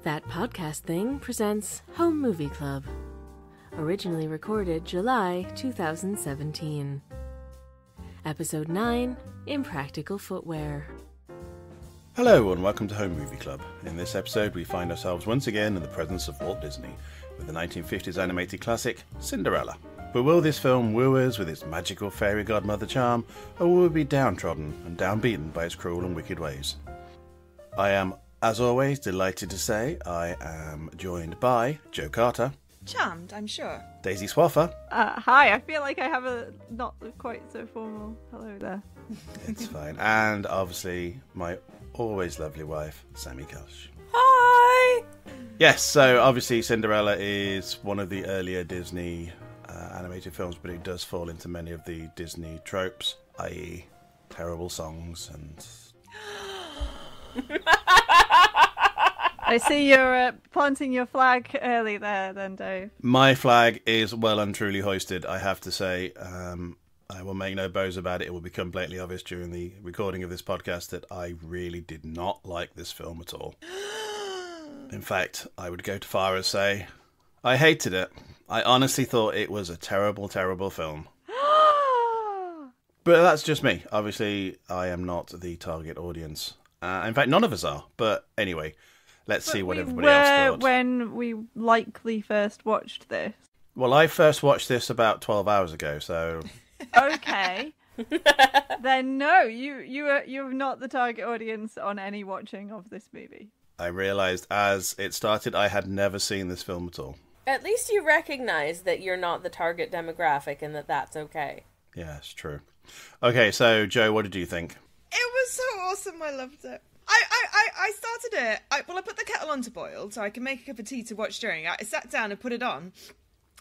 That Podcast Thing presents Home Movie Club. Originally recorded July 2017. Episode 9, Impractical Footwear. Hello and welcome to Home Movie Club. In this episode we find ourselves once again in the presence of Walt Disney with the 1950s animated classic Cinderella. But will this film woo us with its magical fairy godmother charm, or will we be downtrodden and downbeaten by its cruel and wicked ways? I am, as always, delighted to say I am joined by Joe Carter. Charmed, I'm sure. Daisy Swaffer. Hi, I feel like I have a not quite so formal hello there. It's fine. And obviously my always lovely wife, Sami. Hi! Yes, so obviously Cinderella is one of the earlier Disney animated films, but it does fall into many of the Disney tropes, i.e. terrible songs and... I see you're planting your flag early there then, Dave. My flag is well and truly hoisted, I have to say. I will make no bones about it. It will become blatantly obvious during the recording of this podcast that I really did not like this film at all. In fact, I would go too far as say I hated it. I honestly thought it was a terrible, terrible film. But that's just me. Obviously, I am not the target audience. In fact, none of us are. But anyway, let's see what everybody else thought. When we likely first watched this. Well, I first watched this about 12 hours ago, so... Okay. Then no, you're not the target audience on any watching of this movie. I realised as it started, I had never seen this film at all. At least you recognize that you're not the target demographic and that that's okay. Yeah, it's true. Okay, so Joe, what did you think? It was so awesome, I loved it. I started it, I put the kettle on to boil so I can make a cup of tea to watch during. I sat down and put it on,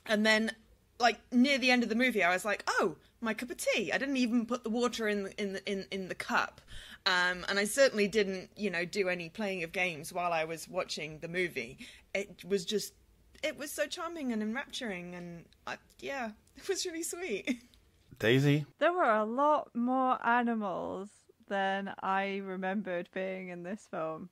and then, like, near the end of the movie, I was like, oh, my cup of tea. I didn't even put the water in the cup. And I certainly didn't, do any playing of games while I was watching the movie. It was so charming and enrapturing, and it was really sweet. Daisy? There were a lot more animals than I remembered being in this film.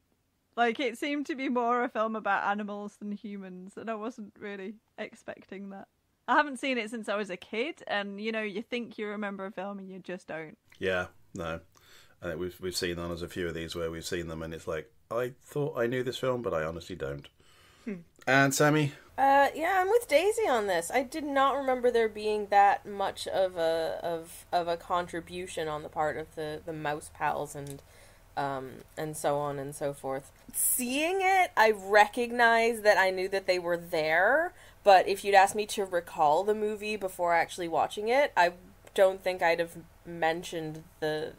Like, it seemed to be more a film about animals than humans, and I wasn't really expecting that. I haven't seen it since I was a kid, and, you think you remember a film and you just don't. Yeah, no. I think we've seen on as a few of these where we've seen them and it's like, I thought I knew this film, but I honestly don't. And Sami? Yeah, I'm with Daisy on this. I did not remember there being that much of a contribution on the part of the mouse pals and so on and so forth. Seeing it, I recognize that I knew that they were there, but if you'd asked me to recall the movie before actually watching it, I don't think I'd have mentioned the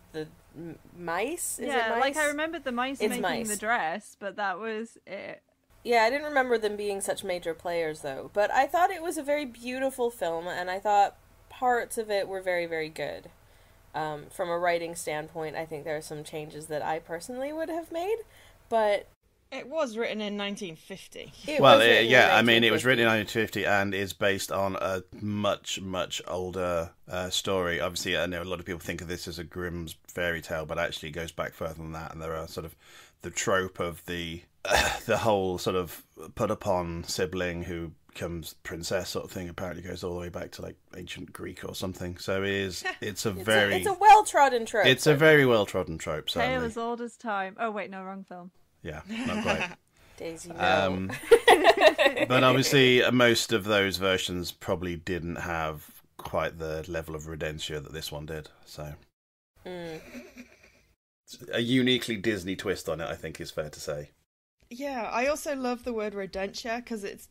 mice. Is it mice? Like I remembered the mice making the dress, but that was it. Yeah, I didn't remember them being such major players, though. But I thought it was a very beautiful film, and I thought parts of it were very, very good. From a writing standpoint, I think there are some changes that I personally would have made, but... It was written in 1950. It was written in 1950 and is based on a much, much older story. Obviously, I know a lot of people think of this as a Grimm's fairy tale, but actually it goes back further than that, and there are sort of the trope of the whole sort of put-upon sibling who becomes princess sort of thing apparently goes all the way back to like ancient Greek or something. So it's a well-trodden trope. It's a very well-trodden trope, certainly. Tale as old as time. Oh wait, no, wrong film. Yeah, not quite. Daisy, no. But obviously most of those versions probably didn't have quite the level of redentia that this one did. So a uniquely Disney twist on it, I think, is fair to say. Yeah, I also love the word rodentia because it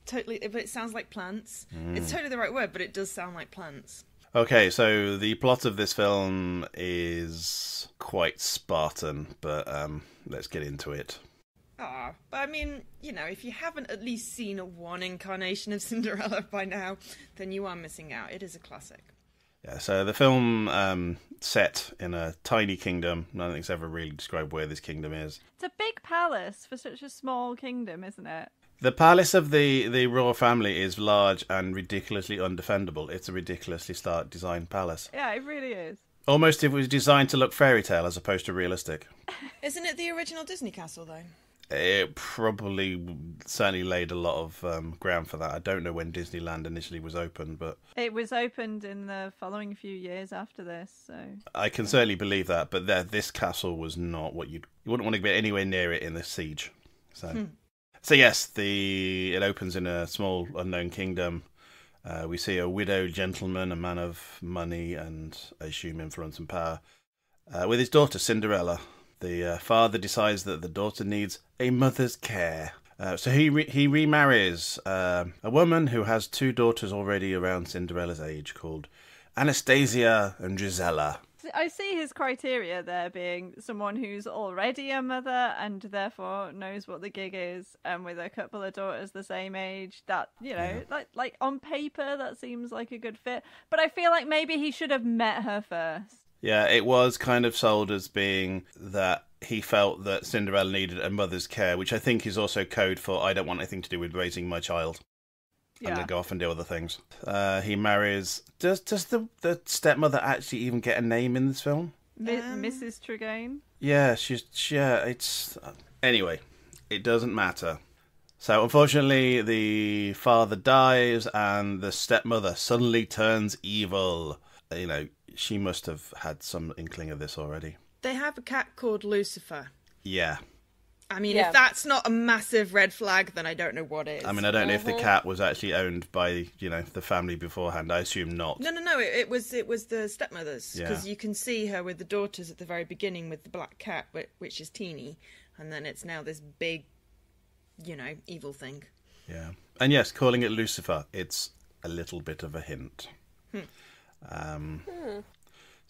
sounds like plants. It's totally the right word, but it does sound like plants. Okay, so the plot of this film is quite Spartan, but let's get into it. But I mean, if you haven't at least seen one incarnation of Cinderella by now, then you are missing out. It is a classic. Yeah, so the film set in a tiny kingdom. Nothing's ever really described where this kingdom is. It's a big palace for such a small kingdom, isn't it? The palace of the royal family is large and ridiculously undefendable. It's a ridiculously designed palace. Yeah, it really is. Almost it was designed to look fairy tale as opposed to realistic. Isn't it the original Disney castle, though? It probably certainly laid a lot of ground for that. I don't know when Disneyland initially was opened, but It was opened in the following few years after this, so... I can certainly believe that. But this castle was not what you wouldn't want to be anywhere near it in this siege. So yes, it opens in a small unknown kingdom. We see a widowed gentleman, a man of money and, I assume, influence and power, with his daughter Cinderella. The father decides that the daughter needs a mother's care. So he remarries a woman who has 2 daughters already around Cinderella's age, called Anastasia and Gisela. I see his criteria there being someone who's already a mother and therefore knows what the gig is, and with a couple of daughters the same age. That, you know, like on paper, that seems like a good fit. But I feel like maybe he should have met her first. Yeah, it was kind of sold as being that he felt that Cinderella needed a mother's care, which I think is also code for I don't want anything to do with raising my child. I'm going to go off and do other things. He marries... Does the stepmother actually even get a name in this film? Mrs. Tregaine? Yeah, it's... Anyway, it doesn't matter. So, unfortunately, the father dies and the stepmother suddenly turns evil. You know, she must have had some inkling of this already. They have a cat called Lucifer. Yeah. I mean, if that's not a massive red flag, then I don't know what is. I mean, I don't know if the cat was actually owned by, the family beforehand. I assume not. No. It was the stepmother's, because you can see her with the daughters at the very beginning with the black cat, which is teeny, and then it's now this big, evil thing. Yeah, and yes, calling it Lucifer, it's a little bit of a hint.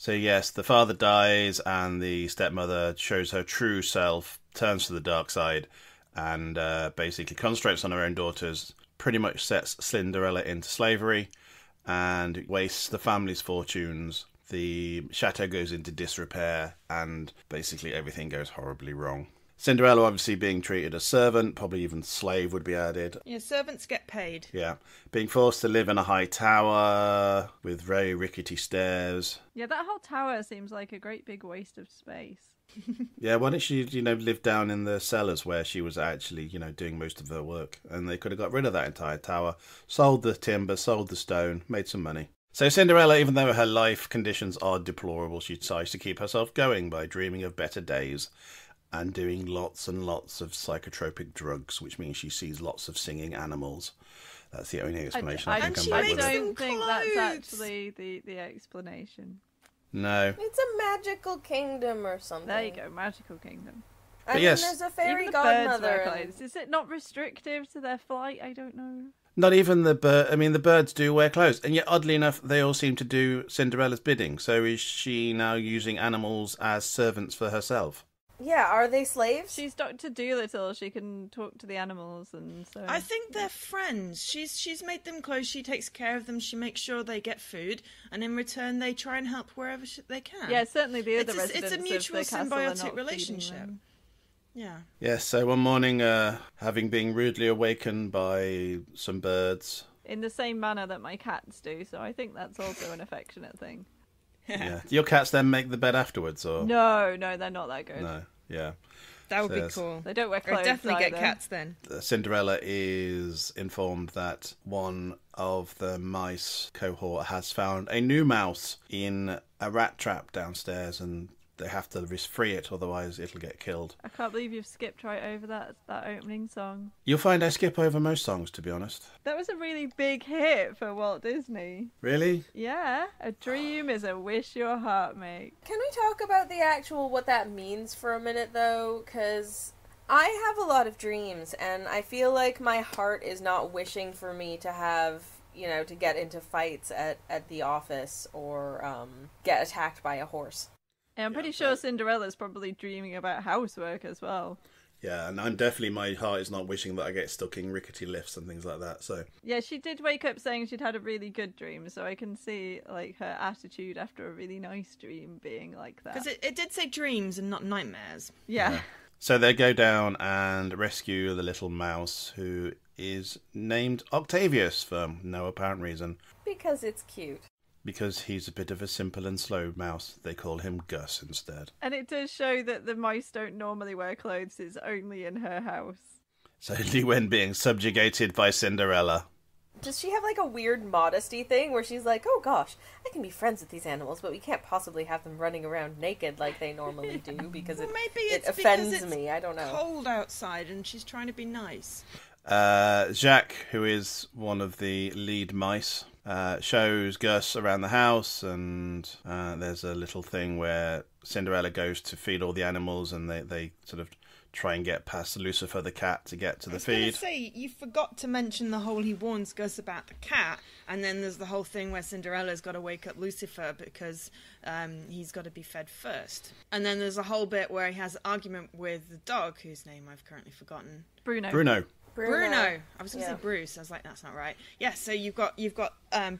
So yes, the father dies and the stepmother shows her true self, turns to the dark side, and basically concentrates on her own daughters, pretty much sets Cinderella into slavery and wastes the family's fortunes. The chateau goes into disrepair and basically everything goes horribly wrong. Cinderella obviously being treated as servant, probably even slave would be added. Yeah, servants get paid. Yeah. Being forced to live in a high tower with very rickety stairs. Yeah, that whole tower seems like a great big waste of space. Yeah, why didn't she, live down in the cellars where she was actually, doing most of her work? And they could have got rid of that entire tower, sold the timber, sold the stone, made some money. So Cinderella, even though her life conditions are deplorable, she decides to keep herself going by dreaming of better days and doing lots and lots of psychotropic drugs, which means she sees lots of singing animals. That's the only explanation I can come back with. I don't think that's actually the explanation. No. It's a magical kingdom or something. There you go, magical kingdom. I mean, yes. there's a fairy Even the godmother. birds wear clothes. Is it not restrictive to their flight? I don't know. Not even the bird. I mean, the birds do wear clothes, and yet, oddly enough, they all seem to do Cinderella's bidding. So is she now using animals as servants for herself? Yeah, are they slaves? She's Dr. Dolittle. She can talk to the animals, and so I think they're friends. She's made them clothes. She takes care of them. She makes sure they get food, and in return, they try and help wherever they can. Yeah, certainly the other residents it's a mutual of the castle are symbiotic not relationship. Yeah. Yes. So one morning, having been rudely awakened by some birds, in the same manner that my cats do. So I think that's also an affectionate thing. yeah. Do your cats then make the bed afterwards, or No, they're not that good. no? Yeah. That would So be it's- cool. They don't wear I'd clothes. definitely get either. cats then. Cinderella is informed that one of the mice cohort has found a new mouse in a rat trap downstairs, and they have to free it, otherwise it'll get killed. I can't believe you've skipped right over that opening song. You'll find I skip over most songs, to be honest. That was a really big hit for Walt Disney. Really? Yeah, a dream is a wish your heart makes. Can we talk about the actual, what that means for a minute, though? Because I have a lot of dreams, and I feel like my heart is not wishing for me to have, to get into fights at the office or get attacked by a horse. And I'm pretty sure Cinderella's probably dreaming about housework as well. Yeah, and my heart is not wishing that I get stuck in rickety lifts and things like that, so... Yeah, she did wake up saying she'd had a really good dream, so I can see, her attitude after a really nice dream being like that. Because it did say dreams and not nightmares. Yeah. So they go down and rescue the little mouse, who is named Octavius for no apparent reason. Because it's cute. Because he's a bit of a simple and slow mouse, they call him Gus instead. And it does show that the mice don't normally wear clothes, it's only in her house. It's only when being subjugated by Cinderella. Does she have like a weird modesty thing where she's like, oh gosh, I can be friends with these animals, but we can't possibly have them running around naked like they normally do because it offends me. I don't know. Cold outside and she's trying to be nice. Jacques, who is one of the lead mice, shows Gus around the house, and there's a little thing where Cinderella goes to feed all the animals, and they sort of try and get past Lucifer the cat to get to the feed. I was going to say, you forgot to mention the whole he warns Gus about the cat, and then there's the whole thing where Cinderella's got to wake up Lucifer because he's got to be fed first. And then there's a whole bit where he has an argument with the dog, whose name I've currently forgotten. Bruno. I was going to say Bruce. I was like, that's not right. Yeah, so you've got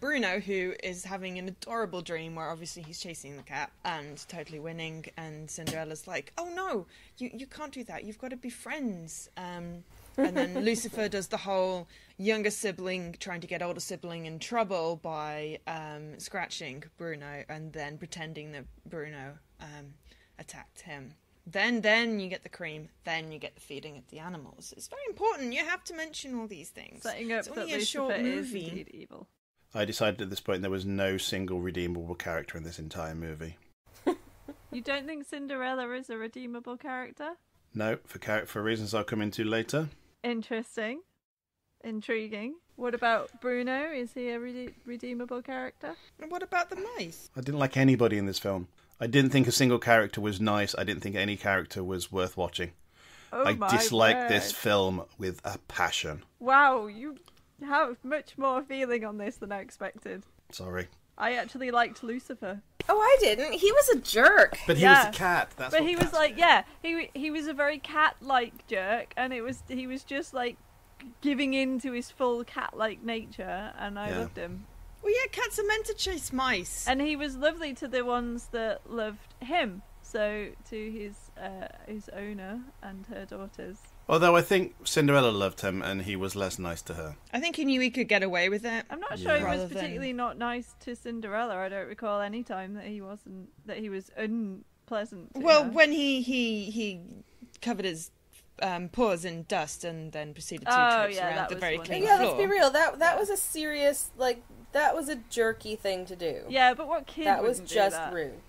Bruno, who is having an adorable dream where obviously he's chasing the cat and totally winning, and Cinderella's like, oh no, you can't do that. You've got to be friends. And then Lucifer does the whole younger sibling trying to get older sibling in trouble by scratching Bruno and then pretending that Bruno attacked him. Then you get the cream. Then you get the feeding of the animals. It's very important. You have to mention all these things. Setting up it's only that a short Lucifer movie. is indeed evil. I decided at this point there was no single redeemable character in this entire movie. You don't think Cinderella is a redeemable character? No, for reasons I'll come into later. Interesting. Intriguing. What about Bruno? Is he a redeemable character? And what about the mice? I didn't like anybody in this film. I didn't think a single character was nice. I didn't think any character was worth watching. Oh, I dislike word. this film with a passion. Wow, you have much more feeling on this than I expected. Sorry. I actually liked Lucifer. Oh, I didn't. He was a jerk. But he was a cat. That's but what he was like, he was a very cat-like jerk, and he was just like giving in to his full cat-like nature, and I loved him. Well, yeah, cats are meant to chase mice. And he was lovely to the ones that loved him. So to his owner and her daughters. Although I think Cinderella loved him and he was less nice to her. I think he knew he could get away with it. I'm not sure he was particularly not nice to Cinderella. I don't recall any time that he was unpleasant to her. When he covered his paws in dust and then proceeded to traipse around the very clean floor. Yeah, let's be real. That was a serious, that was a jerky thing to do. Yeah, but what kid that was do just that? rude.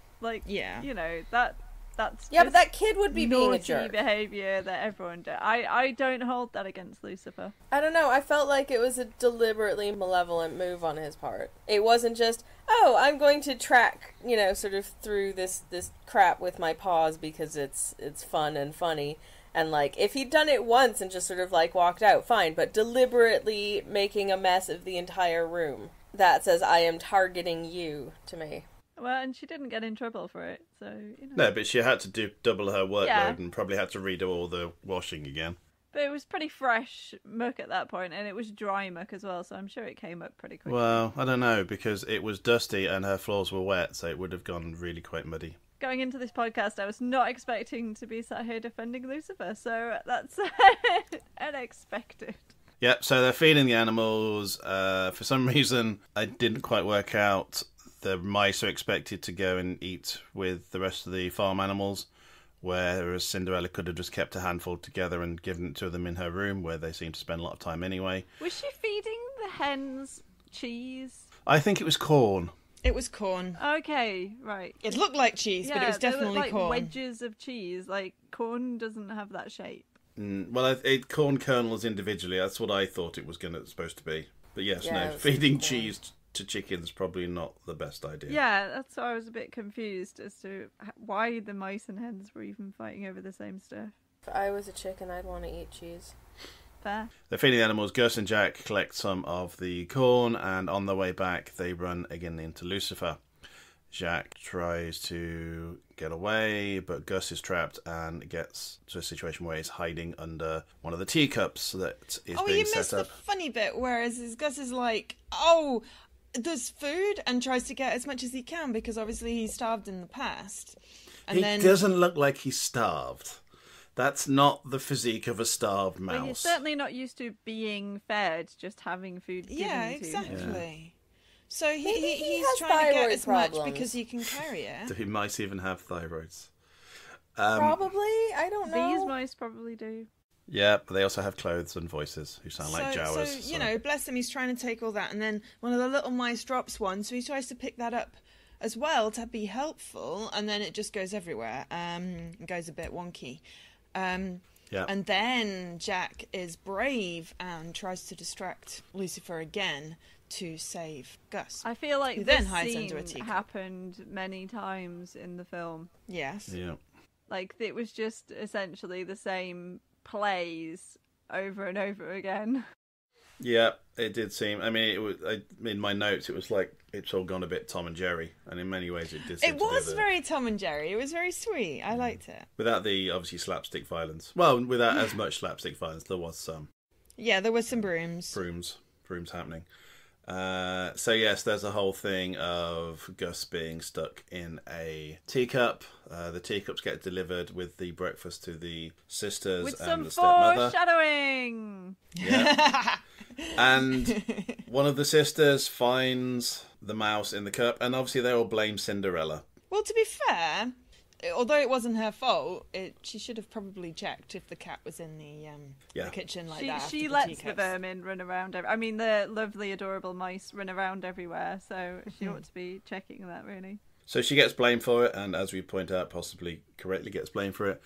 You know, that's but that kid would be being a jerk. Behaviour that everyone does. I don't hold that against Lucifer. I don't know. I felt like it was a deliberately malevolent move on his part. It wasn't just, oh, I'm going to track, sort of through this crap with my paws because it's fun and funny. And, if he'd done it once and just sort of, walked out, fine. But deliberately making a mess of the entire room. That says, I am targeting you, to me. Well, and she didn't get in trouble for it, so, No, but she had to do double her workload and probably had to redo all the washing again. But it was pretty fresh muck at that point, and it was dry muck as well, so I'm sure it came up pretty quickly. Well, I don't know, because it was dusty and her floors were wet, so it would have gone really quite muddy. Going into this podcast, I was not expecting to be sat here defending Lucifer, so that's unexpected. Yep, so they're feeding the animals. For some reason, I didn't quite work out. The mice are expected to go and eat with the rest of the farm animals, whereas Cinderella could have just kept a handful together and given it to them in her room, where they seem to spend a lot of time anyway. Was she feeding the hens cheese? I think it was corn. It was corn. Okay, right. It looked like cheese, but it was definitely corn. Wedges of cheese. Corn doesn't have that shape. Corn kernels individually. That's what I thought it was supposed to be. But yes, feeding cheese to chickens probably not the best idea. Yeah, that's why I was a bit confused as to why the mice and hens were even fighting over the same stuff. If I was a chicken, I'd want to eat cheese. Fair. They're feeding the animals. Gus and Jack collect some of the corn, and on their way back, they run again into Lucifer. Jack tries to get away, but Gus is trapped and gets to a situation where he's hiding under one of the teacups that is being set up. Oh, you missed the funny bit, whereas Gus is like, oh, there's food, and tries to get as much as he can because obviously he's starved in the past. And he doesn't look like he's starved. That's not the physique of a starved mouse. Well, he's certainly not used to being fed, just having food given to him. Exactly. So Maybe he he's has trying to get thyroid as much problems. because he can carry it. He might even have thyroids. Probably. I don't know. These mice probably do. Yeah, but they also have clothes and voices who sound like Jawas. So, you know, bless him, he's trying to take all that, and then one of the little mice drops one, so he tries to pick that up as well to be helpful, and then it just goes everywhere. It goes a bit wonky. Yeah. And then Jack is brave and tries to distract Lucifer again to save Gus. I feel like who this then hides under a scene teacup. happened many times in the film. Yes. Yeah. Like, it was just essentially the same plays over and over again. Yeah, it did seem. I mean, in my notes, it was like it's all gone a bit Tom and Jerry, and in many ways, it did. Seem It to was be very Tom and Jerry. It was very sweet. I liked it. without the obviously slapstick violence. Well, without as much slapstick violence, there was some Yeah, there was some brooms. brooms happening. So yes, there's a whole thing of Gus being stuck in a teacup. The teacups get delivered with the breakfast to the sisters With and some the stepmother. foreshadowing! Yeah. And one of the sisters finds the mouse in the cup, and obviously they all blame Cinderella. Well, to be fair, although it wasn't her fault, she should have probably checked if the cat was in the kitchen like that. after She the lets the teacups. vermin run around. The lovely, adorable mice run around everywhere, so she ought to be checking that, really. So she gets blamed for it, and as we point out, possibly correctly gets blamed for it.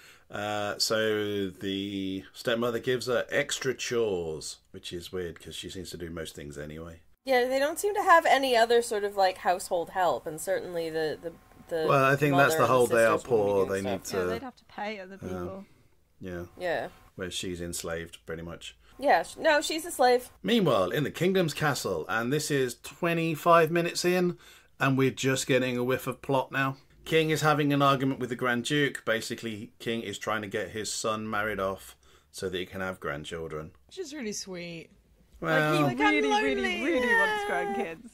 So the stepmother gives her extra chores, which is weird because she seems to do most things anyway. Yeah, they don't seem to have any other sort of like household help, and certainly the Well, I think that's mother the and whole they are sisters wouldn't be poor. doing They stuff. need to. Yeah, they'd have to pay other people. Yeah. Where she's enslaved, pretty much. Yeah. No, she's a slave. Meanwhile, in the Kingdom's castle, and this is 25 minutes in, and we're just getting a whiff of plot now. King is having an argument with the Grand Duke. Basically, King is trying to get his son married off so that he can have grandchildren. Which is really sweet. Well, Like, I'm Really, lonely. really wants grandkids.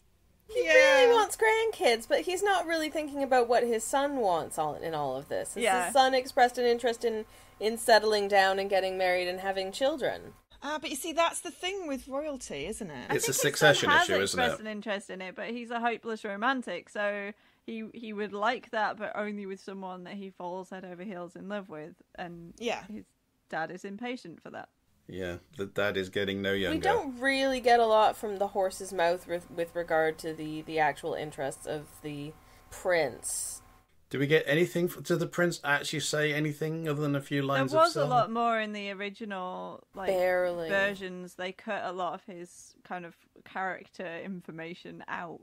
He really wants grandkids, but he's not really thinking about what his son wants in all of this. His son expressed an interest in settling down and getting married and having children. But you see, that's the thing with royalty, isn't it? It's a I think succession his son issue, has isn't expressed it? an interest in it, but he's a hopeless romantic, so he would like that, but only with someone that he falls head over heels in love with, and his dad is impatient for that. Yeah, the dad is getting no younger. We don't really get a lot from the horse's mouth with regard to the actual interests of the prince. Do we get anything? Did the prince actually say anything other than a few lines There was of a lot more in the original Barely. versions. They cut a lot of his kind of character information out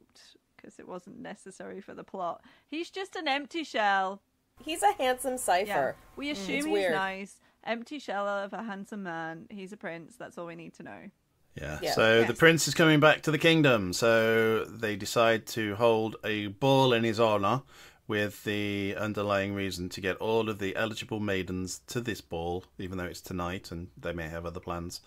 because it wasn't necessary for the plot. He's just an empty shell. He's a handsome cipher. Yeah. We assume It's he's weird. nice. Empty shell of a handsome man. He's a prince. That's all we need to know. Yeah. Yeah. So Yes. the prince is coming back to the kingdom. So they decide to hold a ball in his honour with the underlying reason to get all of the eligible maidens to this ball, even though it's tonight and they may have other plans.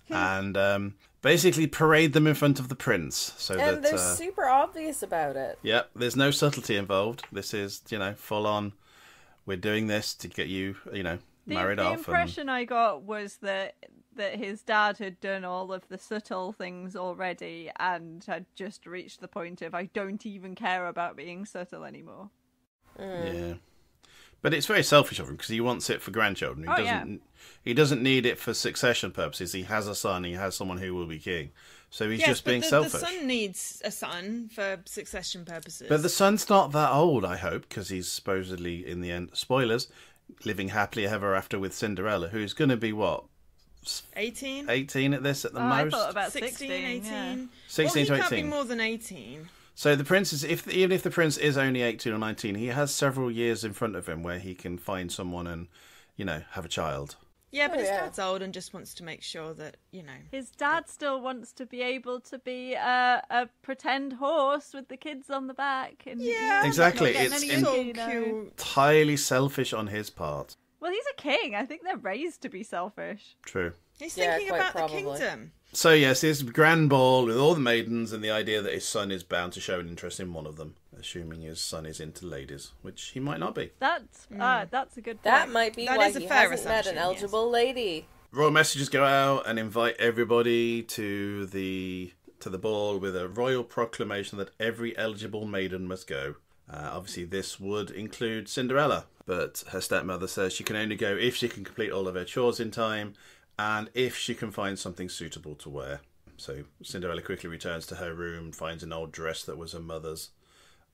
And basically parade them in front of the prince. So And that, they're super obvious about it. yeah, there's no subtlety involved. This is, full on. We're doing this to get you, married the off. impression I got was that his dad had done all of the subtle things already and had just reached the point of I don't even care about being subtle anymore. Yeah, but it's very selfish of him because he wants it for grandchildren. He doesn't need it for succession purposes. He has a son. He has someone who will be king. So he's just being selfish. The son needs a son for succession purposes. But the son's not that old, I hope, because he's supposedly, in the end, spoilers, living happily ever after with Cinderella, who's going to be, what, 18? 18 at this at the I most? thought about 16, 18. 18. Yeah. 16 well, to he can't 18. be more than 18. So the prince is, even if the prince is only 18 or 19, he has several years in front of him where he can find someone and, have a child. Yeah, but his yeah. dad's old and just wants to make sure that, His dad still wants to be able to be a pretend horse with the kids on the back. And Yeah. Exactly, not getting it's any in- so you know. cute. Entirely selfish on his part. Well, he's a king. I think they're raised to be selfish. True. He's Yeah, thinking quite about probably. the kingdom. So yes, this grand ball with all the maidens and the idea that his son is bound to show an interest in one of them, assuming his son is into ladies, which he might not be. That's a good point. That might be That why is a he fair hasn't met assumption, an eligible lady. Royal messages go out and invite everybody to the to the ball with a royal proclamation that every eligible maiden must go. Obviously, this would include Cinderella, but her stepmother says she can only go if she can complete all of her chores in time and if she can find something suitable to wear. So Cinderella quickly returns to her room, finds an old dress that was her mother's,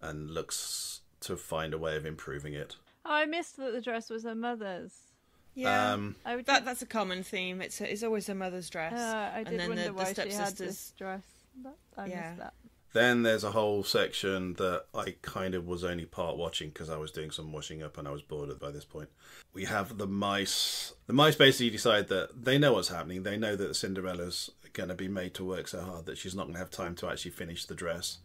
and looks to find a way of improving it. Oh, I missed that the dress was her mother's. Yeah, that's a common theme. It's always her mother's dress. I did wonder why she had this dress. But I missed that. Then there's a whole section that I kind of was only part watching because I was doing some washing up and I was bored by this point. We have the mice. The mice basically decide that they know what's happening. They know that Cinderella's going to be made to work so hard that she's not going to have time to actually finish the dress.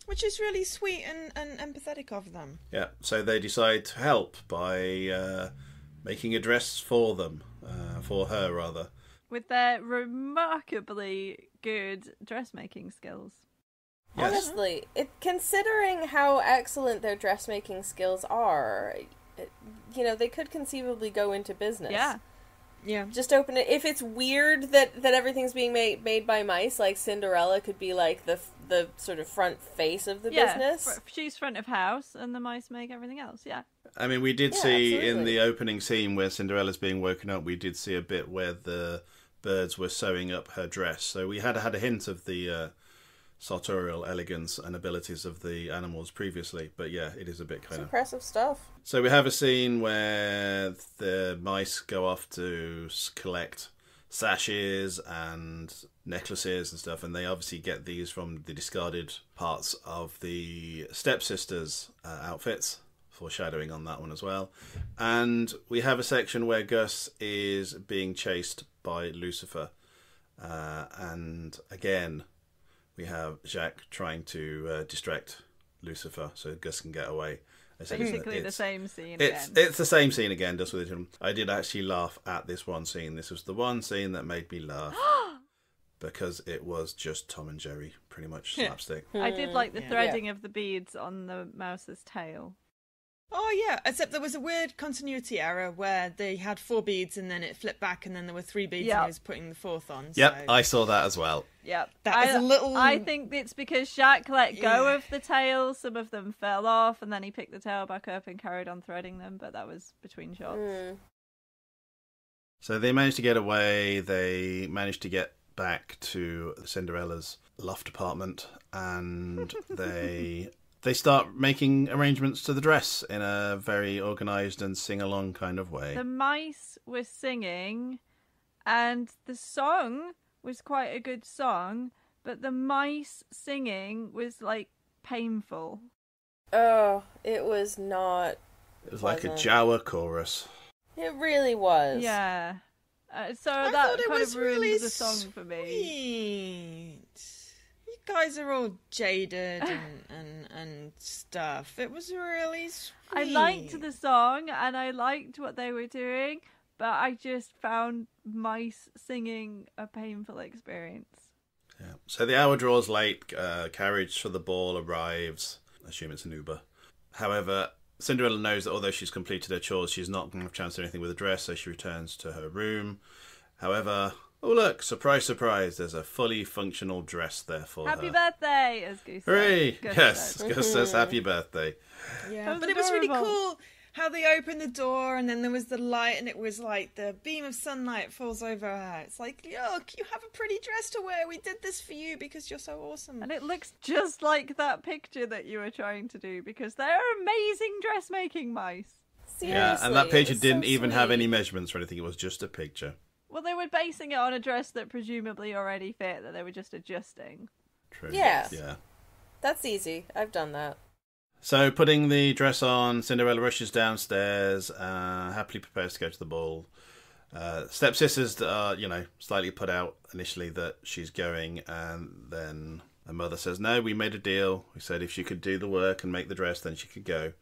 Which is really sweet and empathetic of them. Yeah, so they decide to help by making a dress for them, for her rather. With their remarkably good dressmaking skills. Yes. Honestly, considering how excellent their dressmaking skills are, they could conceivably go into business. Yeah. Just open it. If it's weird that everything's being made by mice, like Cinderella could be like the sort of front face of the business. She's front of house, and the mice make everything else. Yeah. I mean, we did see absolutely. in the opening scene where Cinderella's being woken up, we did see a bit where the birds were sewing up her dress. So we had a hint of the sartorial elegance and abilities of the animals previously, but yeah, it is a bit kind of impressive stuff. So we have a scene where the mice go off to collect sashes and necklaces and stuff, and they obviously get these from the discarded parts of the stepsisters' outfits, foreshadowing on that one as well. And we have a section where Gus is being chased by Lucifer, and again we have Jacques trying to distract Lucifer so Gus can get away. Basically the same scene again. It's the same scene again, just with it. I did actually laugh at this one scene. This was the one scene that made me laugh. Because it was just Tom and Jerry, pretty much slapstick. I did like the threading of the beads on the mouse's tail. Oh, yeah, except there was a weird continuity error where they had 4 beads and then it flipped back and then there were 3 beads and he was putting the 4th on. Yep, I saw that as well. Yep. That is a little... I think it's because Jacques let go of the tail, some of them fell off, and then he picked the tail back up and carried on threading them, but that was between shots. So they managed to get away, they managed to get back to Cinderella's loft apartment, and they start making arrangements to the dress in a very organised and sing-along kind of way. The mice were singing, and the song was quite a good song, but the mice singing was, like, painful. Oh, it was not It was like a Jawa chorus. It really was. Yeah. So I that thought it kind was of ruined really the song for me. You guys are all jaded and stuff. It was really sweet. I liked the song and I liked what they were doing, but I just found mice singing a painful experience. Yeah. So the hour draws late. Carriage for the ball arrives. I assume it's an Uber. However, Cinderella knows that although she's completed her chores, she's not going to have a chance to do anything with the dress, so she returns to her room. However, oh look, surprise, surprise, there's a fully functional dress there for Happy her. birthday, as Goose Hooray! said. Yes, Gus says happy birthday. Yeah, but it was really cool how they opened the door and then there was the light and it was like the beam of sunlight falls over her. It's like, look, you have a pretty dress to wear. We did this for you because you're so awesome. And it looks just like that picture that you were trying to do because they're amazing dressmaking mice. Seriously, Yeah, and that picture it's didn't so even have sweet. any measurements or anything. It was just a picture. Well, they were basing it on a dress that presumably already fit, that they were just adjusting. True. Yeah. Yeah. That's easy. I've done that. So, putting the dress on, Cinderella rushes downstairs, happily prepares to go to the ball. Stepsisters are, slightly put out initially that she's going, and then her mother says, no, we made a deal. We said if she could do the work and make the dress, then she could go.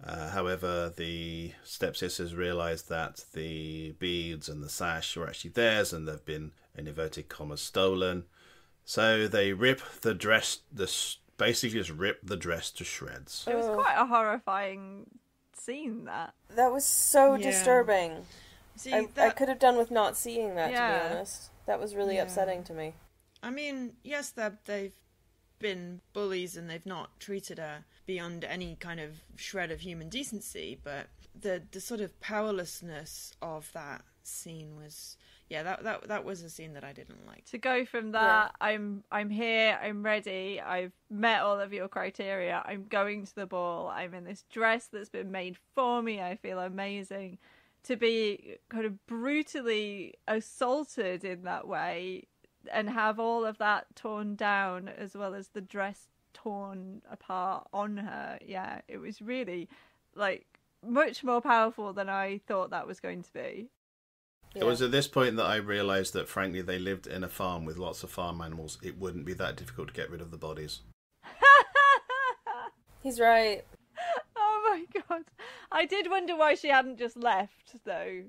However, the stepsisters realised that the beads and the sash were actually theirs, and they've been, in inverted commas, stolen. So they rip the dress, basically just rip the dress to shreds. It was quite a horrifying scene, that. That was so Yeah. disturbing. See, I could have done with not seeing that, to Yeah. be honest. That was really upsetting to me. I mean, yes, they've been bullies and they've not treated her beyond any kind of shred of human decency, but the sort of powerlessness of that scene was, that was a scene that I didn't like. To go from that, I'm here, I'm ready, I've met all of your criteria, I'm going to the ball, I'm in this dress that's been made for me, I feel amazing, to be kind of brutally assaulted in that way and have all of that torn down as well as the dress torn apart on her. Yeah, it was really like much more powerful than I thought that was going to be. Yeah. It was at this point that I realised that, frankly, they lived in a farm with lots of farm animals. It wouldn't be that difficult to get rid of the bodies. He's right. Oh my god. I did wonder why she hadn't just left, though.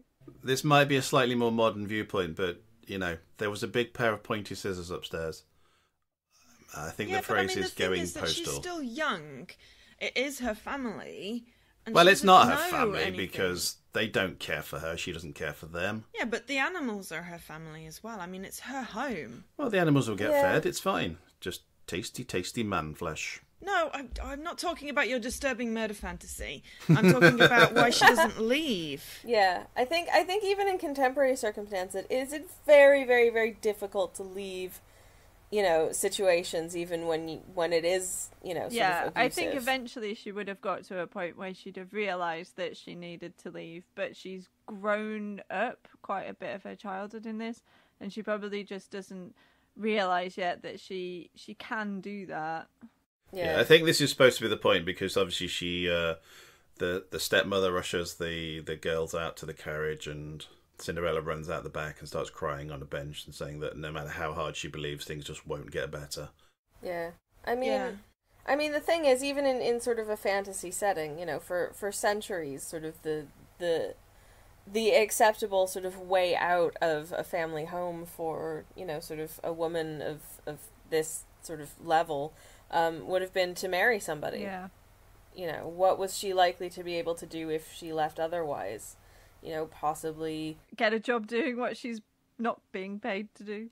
This might be a slightly more modern viewpoint, but, you know, there was a big pair of pointy scissors upstairs. I think the phrase is going postal. She's still young. It is her family. And well, it's not her family because they don't care for her. She doesn't care for them. Yeah, but the animals are her family as well. I mean, it's her home. Well, the animals will get fed. It's fine. Just tasty, tasty man flesh. No, I'm not talking about your disturbing murder fantasy. I'm talking about why she doesn't leave. Yeah, I think even in contemporary circumstances, it is very, very, very difficult to leave, you know, situations even when it is, you know, sort of abusive. I think eventually she would have got to a point where she'd have realised that she needed to leave, but she's grown up quite a bit of her childhood in this, and she probably just doesn't realise yet that she can do that. Yeah, I think this is supposed to be the point because obviously she, the stepmother rushes the girls out to the carriage and Cinderella runs out the back and starts crying on a bench and saying that no matter how hard she believes, things just won't get better. Yeah. I mean, the thing is, even in sort of a fantasy setting, you know, for centuries, sort of the acceptable sort of way out of a family home for, you know, sort of a woman of this sort of level would have been to marry somebody. Yeah. You know, what was she likely to be able to do if she left otherwise? You know, possibly get a job doing what she's not being paid to do.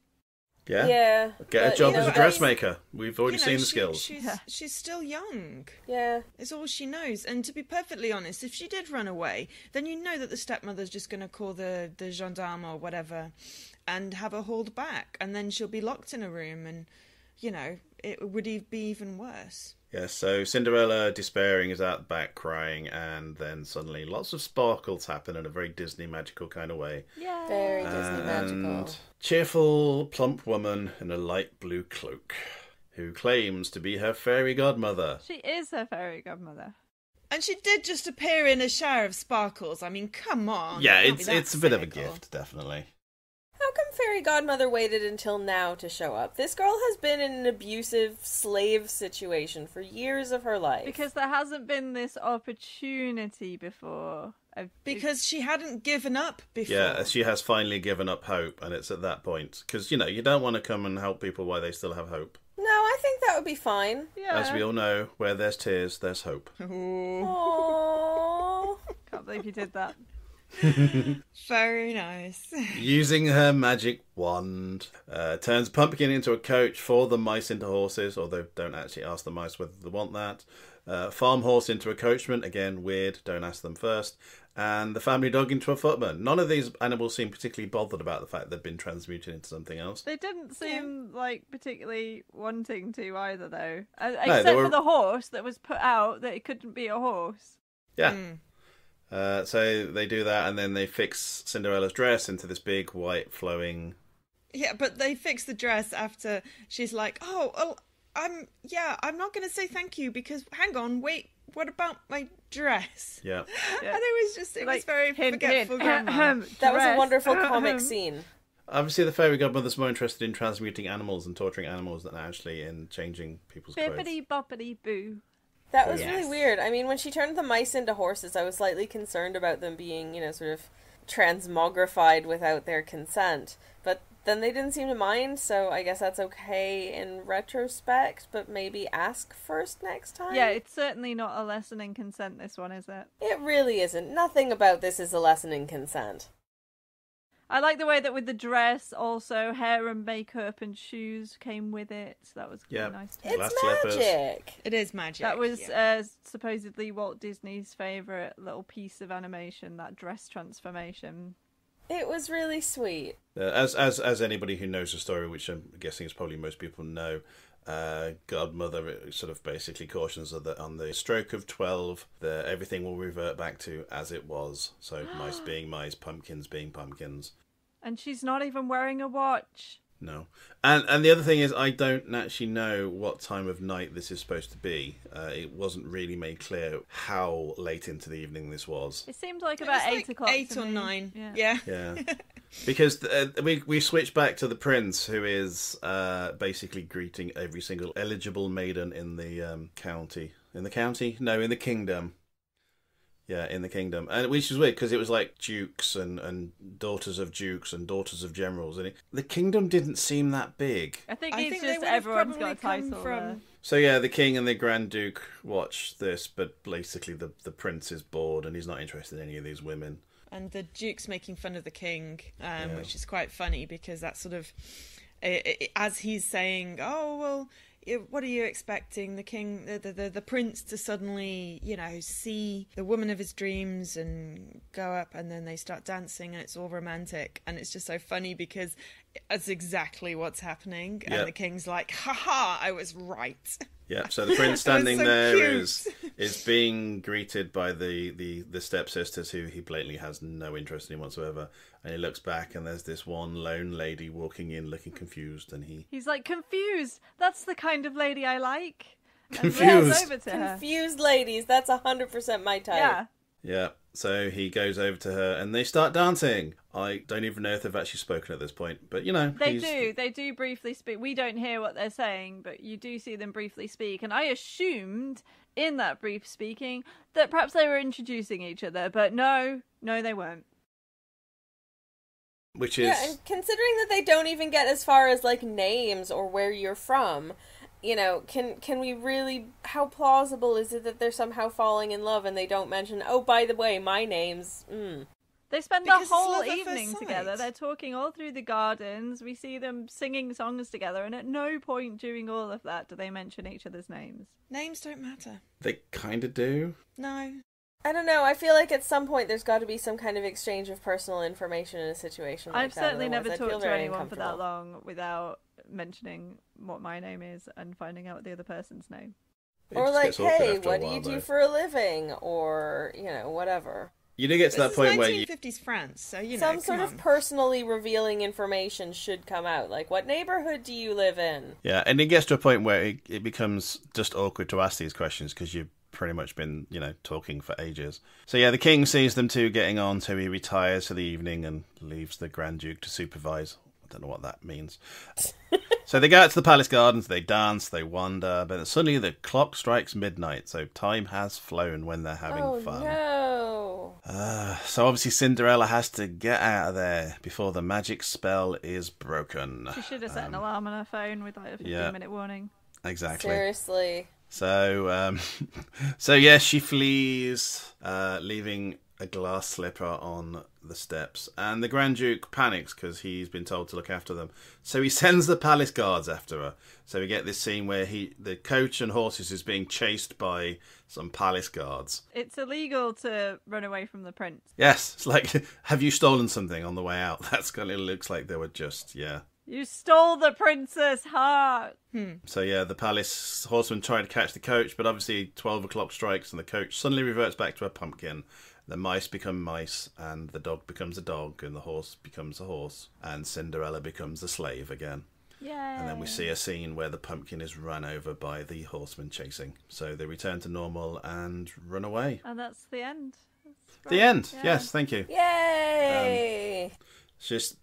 Yeah. Get a job as a dressmaker. We've already seen the skills. She's still young. Yeah. It's all she knows. And to be perfectly honest, if she did run away, then you know that the stepmother's just going to call the gendarme or whatever and have her hauled back. And then she'll be locked in a room and, you know, it would be even worse. Yeah, so Cinderella, despairing, is out the back crying, and then suddenly lots of sparkles happen in a very Disney magical kind of way. Yeah. Very Disney magical. Cheerful, plump woman in a light blue cloak who claims to be her fairy godmother. She is her fairy godmother. And she did just appear in a shower of sparkles. I mean, come on. Yeah, it's a bit of a gift, definitely. How come Fairy Godmother waited until now to show up? This girl has been in an abusive slave situation for years of her life. Because there hasn't been this opportunity before. Because she hadn't given up before. Yeah, she has finally given up hope, and it's at that point. Because, you know, you don't want to come and help people while they still have hope. No, I think that would be fine. Yeah. As we all know, where there's tears, there's hope. Aww. Can't believe you did that. Very nice. Using her magic wand, turns Pumpkin into a coach for the mice into horses, although don't actually ask the mice whether they want that. Farm horse into a coachman, again weird, don't ask them first. And the family dog into a footman. None of these animals seem particularly bothered about the fact they've been transmuted into something else. They didn't seem like particularly wanting to either, though. Except for the horse that was put out that it couldn't be a horse. Yeah. So they do that, and then they fix Cinderella's dress into this big, white, flowing... Yeah, but they fix the dress after she's like, I'm not going to say thank you because, hang on, wait, what about my dress? Yeah. And it was very forgetful grammar. That was a wonderful comic scene. Obviously, the fairy godmother's more interested in transmuting animals and torturing animals than actually in changing people's clothes. Bippity-boppity-boo. That was really weird. I mean, when she turned the mice into horses, I was slightly concerned about them being, you know, sort of transmogrified without their consent. But then they didn't seem to mind, so I guess that's okay in retrospect, but maybe ask first next time? Yeah, it's certainly not a lesson in consent, this one, is it? It really isn't. Nothing about this is a lesson in consent. I like the way that with the dress, also hair and makeup and shoes came with it. So that was really nice. It's Glass magic. slippers. It is magic. That was supposedly Walt Disney's favourite little piece of animation, that dress transformation. It was really sweet. As anybody who knows the story, which I'm guessing is probably most people know, Godmother sort of basically cautions her that on the stroke of 12, everything will revert back to as it was. So mice being mice, pumpkins being pumpkins. And she's not even wearing a watch. No. And the other thing is, I don't actually know what time of night this is supposed to be. It wasn't really made clear how late into the evening this was. It seemed like about 8 o'clock. 8 or 9. Yeah. Because we switch back to the prince, who is basically greeting every single eligible maiden in the county. In the county? No, in the kingdom. Yeah, in the kingdom. And which is weird, because it was like dukes and daughters of dukes and daughters of generals. And the kingdom didn't seem that big. I think they just would have everyone's probably got a title come from... So yeah, the king and the Grand Duke watch this, but basically the prince is bored and he's not interested in any of these women. And the duke's making fun of the king, which is quite funny, because that's sort of... as he's saying, oh, well... What are you expecting? The king, the prince to suddenly, see the woman of his dreams and go up, and then they start dancing and it's all romantic. And it's just so funny because that's exactly what's happening. And the king's like, haha, I was right. Yeah, so the prince standing so there cute. is being greeted by the stepsisters, who he blatantly has no interest in whatsoever. And he looks back, and there's this one lone lady walking in looking confused, and he's like, confused. That's the kind of lady I like. Confused. And goes over to her. Confused ladies, that's 100% my type. Yeah. Yeah, so he goes over to her and they start dancing. I don't even know if they've actually spoken at this point, but They do briefly speak. We don't hear what they're saying, but you do see them briefly speak. And I assumed in that brief speaking that perhaps they were introducing each other, but no, they weren't. Which is... Yeah, and considering that they don't even get as far as, like, names or where you're from... can we really... How plausible is it that they're somehow falling in love and they don't mention, oh, by the way, my name's... They spend Because the whole it's love at evening first together. sight. They're talking all through the gardens. We see them singing songs together, and at no point during all of that do they mention each other's names. Names don't matter. They kind of do. No. I don't know, I feel like at some point there's got to be some kind of exchange of personal information in a situation like I've that. certainly Otherwise, never I'd feel talked to very anyone for that uncomfortable. long without mentioning what my name is and finding out the other person's name. It Or just like, gets awkward hey, after a what do while, you do though. for a living? Or, whatever. You do get to that This point is where you... 1950s France, so, Some sort of personally revealing information should come out. Like, what neighborhood do you live in? Yeah, and it gets to a point where it becomes just awkward to ask these questions because you've pretty much been, talking for ages. So yeah, the king sees them two getting on, so he retires for the evening and leaves the Grand Duke to supervise. I don't know what that means. So they go out to the palace gardens, they dance, they wander, but suddenly the clock strikes midnight, so time has flown when they're having fun. No. So obviously Cinderella has to get out of there before the magic spell is broken. She should have set an alarm on her phone with like a 15-minute warning. Exactly. Seriously. So, yes, she flees, leaving a glass slipper on the steps. And the Grand Duke panics because he's been told to look after them. So he sends the palace guards after her. So we get this scene where the coach and horses is being chased by some palace guards. It's illegal to run away from the prince. Yes, it's like, have you stolen something on the way out? That's kind of looks like they were just, You stole the prince's heart! So yeah, the palace horsemen try to catch the coach, but obviously 12 o'clock strikes and the coach suddenly reverts back to a pumpkin. The mice become mice, and the dog becomes a dog, and the horse becomes a horse, and Cinderella becomes a slave again. Yay! And then we see a scene where the pumpkin is run over by the horsemen chasing. So they return to normal and run away. And that's the end. That's The right. end! Yeah. Yes, thank you. Yay! It's just...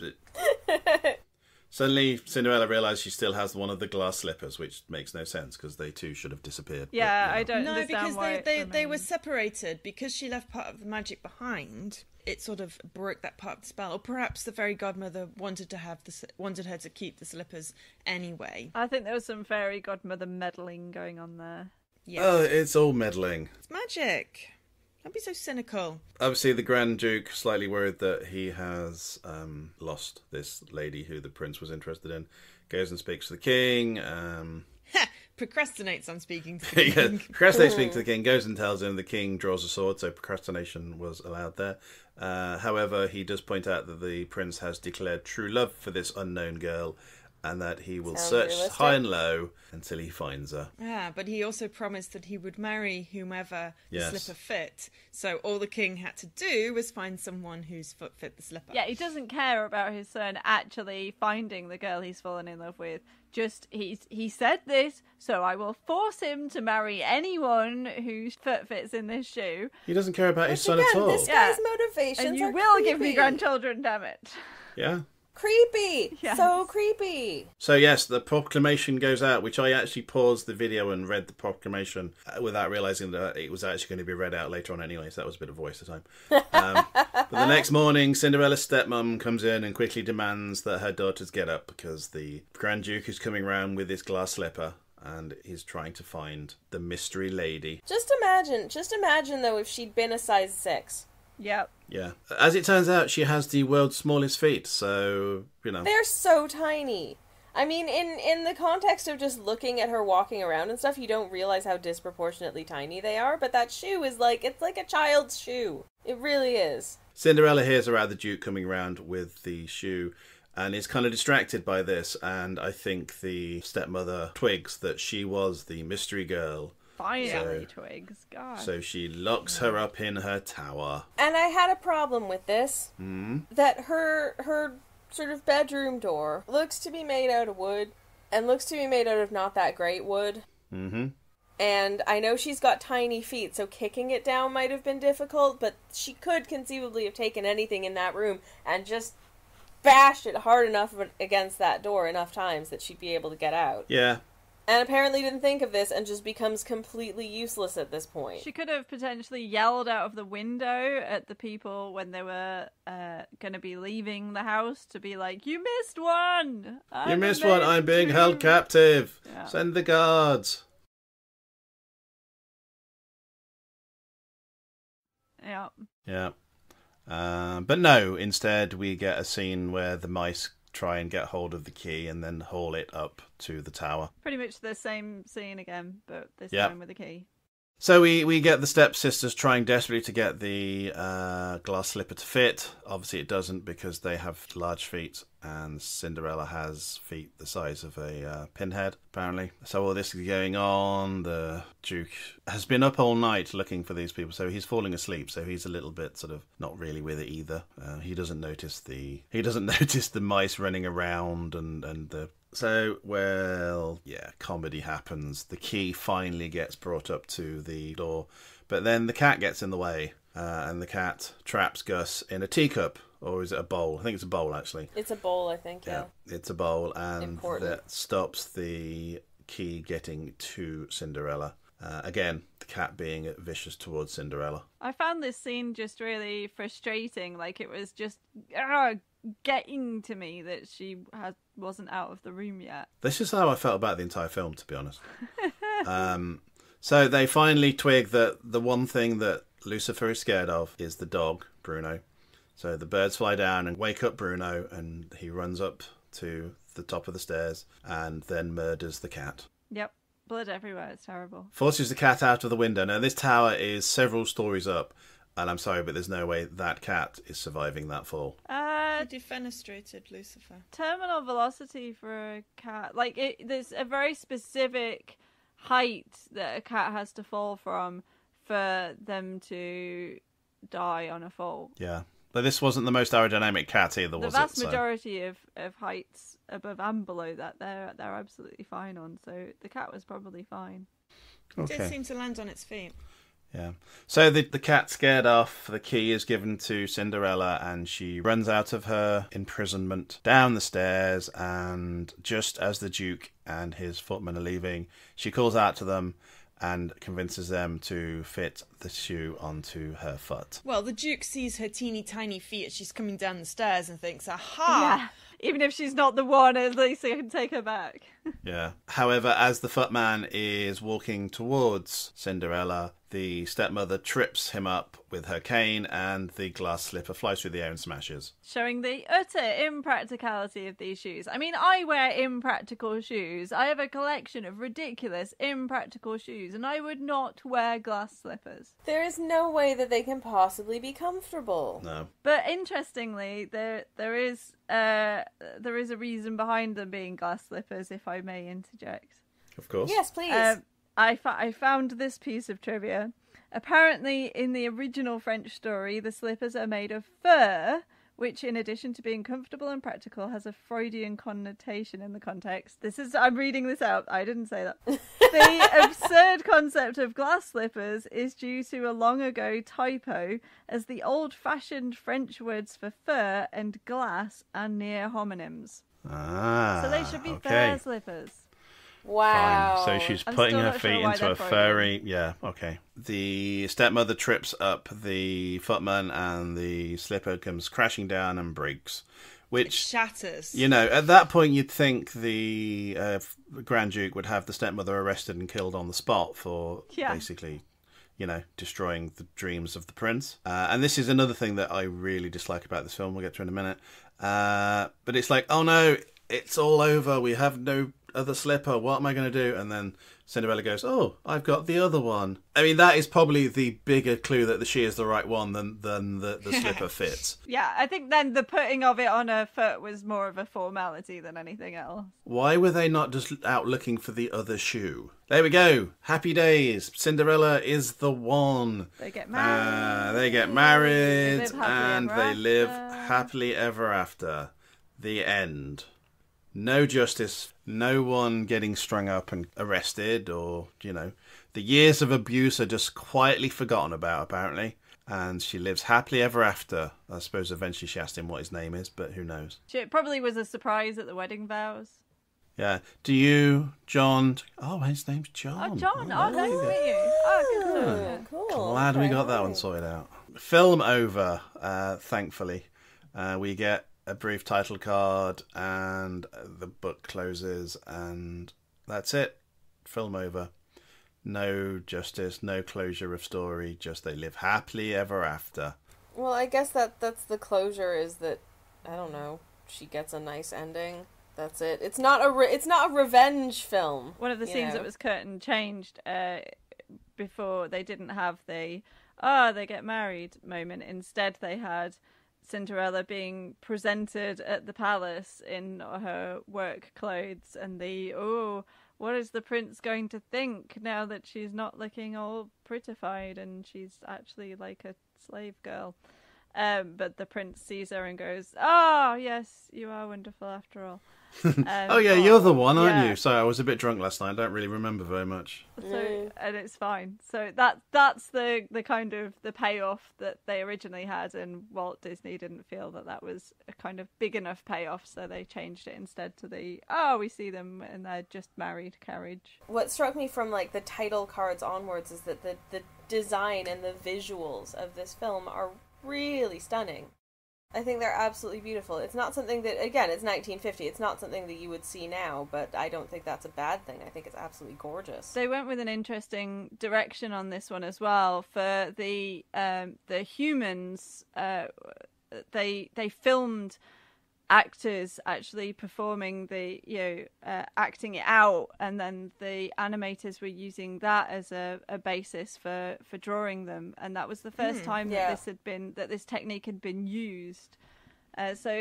Suddenly, Cinderella realises she still has one of the glass slippers, which makes no sense because they too should have disappeared. Yeah, but, I don't No, understand because why they were separated. Because she left part of the magic behind, it sort of broke that part of the spell. Or perhaps the fairy godmother wanted her to keep the slippers anyway. I think there was some fairy godmother meddling going on there. Yeah. Oh, it's all meddling. It's magic. Don't be so cynical. Obviously, the Grand Duke, slightly worried that he has lost this lady who the prince was interested in, goes and speaks to the king. Procrastinates on speaking to the king. Procrastinates speaking to the king, goes and tells him. The king draws a sword, so procrastination was allowed there. However, he does point out that the prince has declared true love for this unknown girl, and that he will search high and low until he finds her. Yeah, but he also promised that he would marry whomever the slipper fit. So all the king had to do was find someone whose foot fit the slipper. Yeah, he doesn't care about his son actually finding the girl he's fallen in love with. Just, he said this, so I will force him to marry anyone whose foot fits in this shoe. He doesn't care about his son at all. This guy's motivations and you are will creepy. give me grandchildren, damn it. Yeah. Creepy. Yes. So creepy. So yes, the proclamation goes out, which I actually paused the video and read the proclamation without realising that it was actually going to be read out later on anyway, so that was a bit of a waste of time. But the next morning, Cinderella's stepmom comes in and quickly demands that her daughters get up because the Grand Duke is coming round with his glass slipper and he's trying to find the mystery lady. Just imagine though if she'd been a size 6. Yep. Yeah. As it turns out, she has the world's smallest feet, so, you know. They're so tiny. I mean, in the context of just looking at her walking around and stuff, you don't realize how disproportionately tiny they are, but that shoe is it's like a child's shoe. It really is. Cinderella hears about the Duke coming round with the shoe and is kind of distracted by this, and I think the stepmother twigs that she was the mystery girl. Finally, Twigs. God. So she locks her up in her tower. And I had a problem with this. That her sort of bedroom door looks to be made out of wood, and looks to be made out of not that great wood. Mm-hmm. And I know she's got tiny feet, so kicking it down might have been difficult, but she could conceivably have taken anything in that room and just bashed it hard enough against that door enough times that she'd be able to get out. Yeah. And apparently didn't think of this and just becomes completely useless at this point. She could have potentially yelled out of the window at the people when they were going to be leaving the house to be like, "You missed one! You missed one! I'm being held captive! Yeah. Send the guards!" Yeah. Yeah. But no, instead we get a scene where the mice try and get hold of the key and then haul it up to the tower. Pretty much the same scene again, but this Yep. time with a key. So we get the stepsisters trying desperately to get the glass slipper to fit. Obviously it doesn't because they have large feet and Cinderella has feet the size of a pinhead, apparently. So all this is going on. The Duke has been up all night looking for these people, so he's falling asleep, so he's a little bit sort of not really with it either. He doesn't notice the mice running around and the... So, well, yeah, comedy happens. The key finally gets brought up to the door, but then the cat gets in the way, and the cat traps Gus in a teacup, or is it a bowl? I think it's a bowl, actually. It's a bowl, I think, yeah. It's a bowl, and Important. that stops the key getting to Cinderella. Again, the cat being vicious towards Cinderella. I found this scene just really frustrating. Like, it was just getting to me that she wasn't out of the room yet. This is how I felt about the entire film, to be honest. So they finally twig that the one thing that Lucifer is scared of is the dog, Bruno. So the birds fly down and wake up Bruno, and he runs up to the top of the stairs and then murders the cat. Yep. Blood everywhere. It's terrible. Forces the cat out of the window. Now, this tower is several stories up, and I'm sorry, but there's no way that cat is surviving that fall. He defenestrated Lucifer. Terminal velocity for a cat. Like, there's a very specific height that a cat has to fall from for them to die on a fall. Yeah. But this wasn't the most aerodynamic cat either, was it? The vast majority of heights above and below that, they're absolutely fine on. So the cat was probably fine. It did seem to land on its feet. Yeah. So the cat's scared off. The key is given to Cinderella, and she runs out of her imprisonment down the stairs. And just as the Duke and his footman are leaving, she calls out to them and convinces them to fit the shoe onto her foot. Well, the Duke sees her teeny tiny feet as she's coming down the stairs and thinks, aha! Yeah. Even if she's not the one, at least I can take her back. Yeah. However, as the footman is walking towards Cinderella, The stepmother trips him up with her cane, and the glass slipper flies through the air and smashes. Showing the utter impracticality of these shoes. I mean, I wear impractical shoes. I have a collection of ridiculous impractical shoes, and I would not wear glass slippers. There is no way that they can possibly be comfortable. No. But interestingly, there is a reason behind them being glass slippers, if I may interject. Of course. Yes, please. I found this piece of trivia. Apparently, in the original French story, the slippers are made of fur, which, in addition to being comfortable and practical, has a Freudian connotation in the context. I'm reading this out. I didn't say that. The absurd concept of glass slippers is due to a long ago typo, as the old-fashioned French words for fur and glass are near homonyms. Ah, So they should be okay. fur slippers. Wow. Fine. So she's I'm putting still her not sure feet why into they're a Freudian. furry... Yeah, okay. The stepmother trips up the footman and the slipper comes crashing down and breaks. It Which, shatters. you know, at that point you'd think the Grand Duke would have the stepmother arrested and killed on the spot for basically, you know, destroying the dreams of the prince. And this is another thing that I really dislike about this film. We'll get to in a minute. But it's like, oh no, it's all over. We have no other slipper. What am I going to do? And then Cinderella goes, oh, I've got the other one. I mean, that is probably the bigger clue that she is the right one than the slipper fits. Yeah, I think then the putting of it on her foot was more of a formality than anything else. Why were they not just out looking for the other shoe? There we go. Happy days. Cinderella is the one. They get married. They get married They live happily and ever they live after. happily ever after. The end. No justice, no one getting strung up and arrested, or, you know, the years of abuse are just quietly forgotten about, apparently. And she lives happily ever after. I suppose eventually she asked him what his name is, but who knows. It probably was a surprise at the wedding vows. Yeah. Do you, John... Oh, his name's John. Oh, John. there Oh, nice you to go. meet you. Oh, good to Oh, know. cool. Glad we Okay, got that right. one sorted out. Film over, thankfully. We get a brief title card and the book closes and that's it. Film over. No justice, no closure of story, just they live happily ever after. Well, I guess that's the closure, is that, I don't know, she gets a nice ending. That's it. It's not a revenge film. One of the you scenes know? that was cut and changed before, they didn't have the they get married moment. Instead, they had Cinderella being presented at the palace in her work clothes, and what is the prince going to think now that she's not looking all prettified and she's actually like a slave girl? But the prince sees her and goes, "Oh, yes, you are wonderful after all." Oh yeah, you're the one, aren't yeah. you? Sorry, I was a bit drunk last night. I don't really remember very much. So, and it's fine. So that's the kind of the payoff that they originally had, and Walt Disney didn't feel that was a kind of big enough payoff, so they changed it instead to we see them and they're just married carriage. What struck me from like the title cards onwards is that the design and the visuals of this film are really stunning. I think they're absolutely beautiful. It's not something that, again, it's 1950. It's not something that you would see now, but I don't think that's a bad thing. I think it's absolutely gorgeous. They went with an interesting direction on this one as well. For the humans, they filmed actors actually performing acting it out, and then the animators were using that as a basis for drawing them, and that was the first time that this technique had been used. So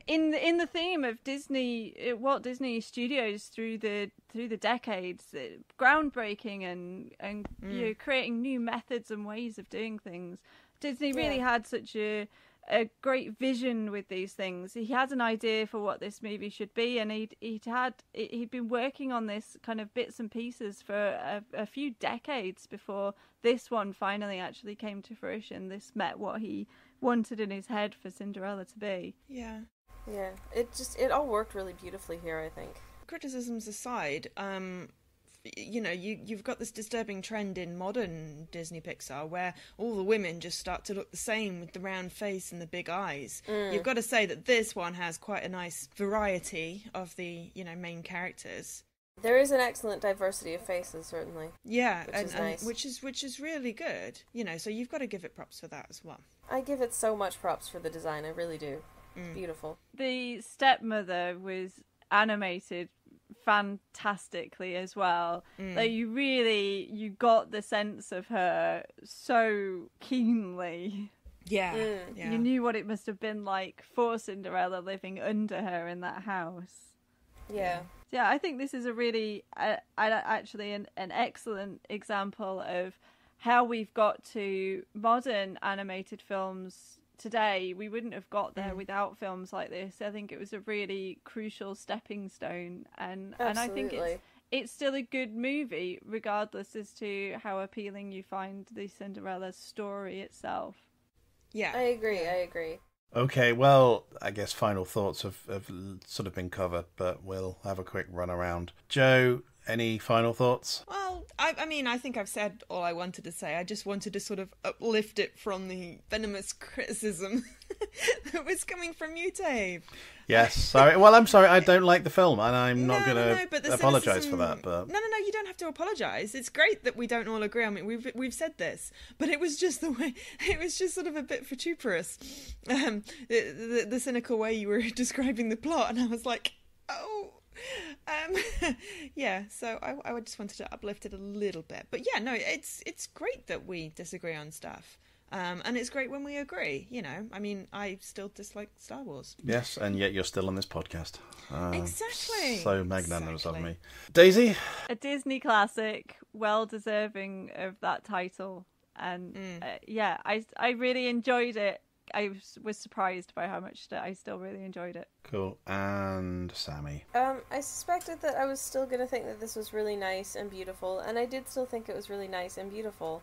in the theme of Disney, Walt Disney Studios through the decades, groundbreaking and creating new methods and ways of doing things. Disney really had such a great vision with these things. He had an idea for what this movie should be, and he'd been working on this kind of bits and pieces for a few decades before this one finally actually came to fruition. This met what he wanted in his head for Cinderella to be. Yeah. It all worked really beautifully here, I think. Criticisms aside, you've got this disturbing trend in modern Disney Pixar where all the women just start to look the same with the round face and the big eyes. You've got to say that this one has quite a nice variety of the, main characters. There is an excellent diversity of faces, certainly. Yeah, Which is nice. which is really good. You know, so you've got to give it props for that as well. I give it so much props for the design, I really do. Beautiful. The stepmother was animated fantastically as well. Like you got the sense of her so keenly. Yeah. You knew what it must have been like for Cinderella living under her in that house. Yeah. Yeah, I think this is a really, actually an excellent example of how we've got to modern animated films today. We wouldn't have got there without films like this. I think it was a really crucial stepping stone, and I think it's still a good movie, regardless as to how appealing you find the Cinderella story itself. Yeah. I agree. Okay, well, I guess final thoughts have sort of been covered, but we'll have a quick run around. Joe, any final thoughts? Well, I mean, I think I've said all I wanted to say. I just wanted to sort of uplift it from the venomous criticism that was coming from you, Dave. Yes, sorry. Well, I'm sorry, I don't like the film, and I'm not going but to apologise for that. But No, you don't have to apologise. It's great that we don't all agree. I mean, we've said this, but it was just the way, it was just sort of a bit vituperous, the cynical way you were describing the plot, and I was like, oh... yeah, so I just wanted to uplift it a little bit. But yeah, no, it's great that we disagree on stuff. And it's great when we agree, you know. I mean, I still dislike Star Wars. yes, and yet you're still on this podcast. Exactly. So magnanimous of me. Daisy? A Disney classic, well deserving of that title. And yeah, I really enjoyed it. I was surprised by how much I still really enjoyed it. Cool. And Sami? I suspected that I was still going to think that this was really nice and beautiful, and I did still think it was really nice and beautiful.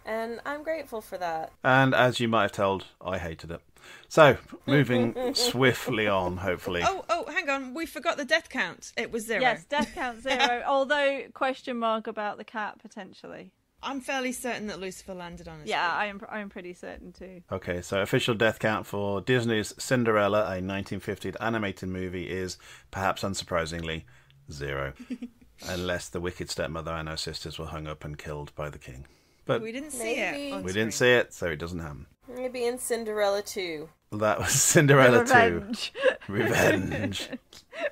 And I'm grateful for that. And as you might have told, I hated it. So, moving swiftly on, hopefully. Oh, hang on. We forgot the death count. It was 0. Yes, death count 0. Although, question mark about the cat, potentially. I'm fairly certain that Lucifer landed on his feet. I'm pretty certain too. Okay, so official death count for Disney's Cinderella, a 1950s animated movie, is, perhaps unsurprisingly, 0. Unless the wicked stepmother and her sisters were hung up and killed by the king. But we didn't see maybe. it. we didn't see it, so it doesn't happen. Maybe in Cinderella 2. That was Cinderella Revenge. 2. Revenge.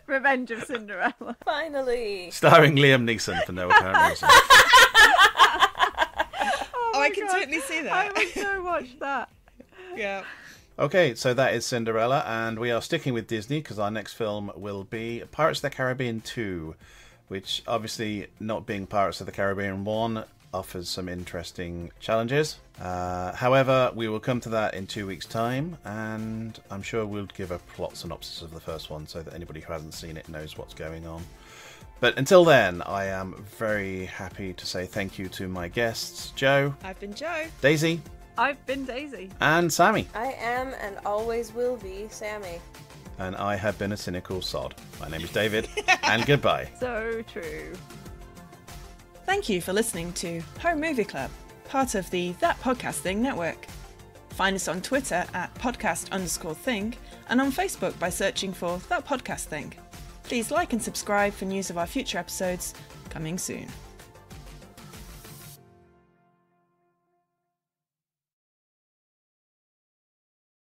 Revenge of Cinderella. Finally. Starring Liam Neeson for no apparent reason. I can totally see that. I would so watch that. Yeah. Okay, so that is Cinderella, and we are sticking with Disney because our next film will be Pirates of the Caribbean 2, which obviously, not being Pirates of the Caribbean 1, offers some interesting challenges. However, we will come to that in 2 weeks' time, and I'm sure we'll give a plot synopsis of the first one so that anybody who hasn't seen it knows what's going on. But until then, I am very happy to say thank you to my guests, Joe. I've been Joe. Daisy. I've been Daisy. And Sami. I am and always will be Sami. And I have been a cynical sod. My name is David, and goodbye. So true. Thank you for listening to Home Movie Club, part of the That Podcast Thing network. Find us on Twitter at podcast_thing and on Facebook by searching for That Podcast Thing. Please like and subscribe for news of our future episodes coming soon.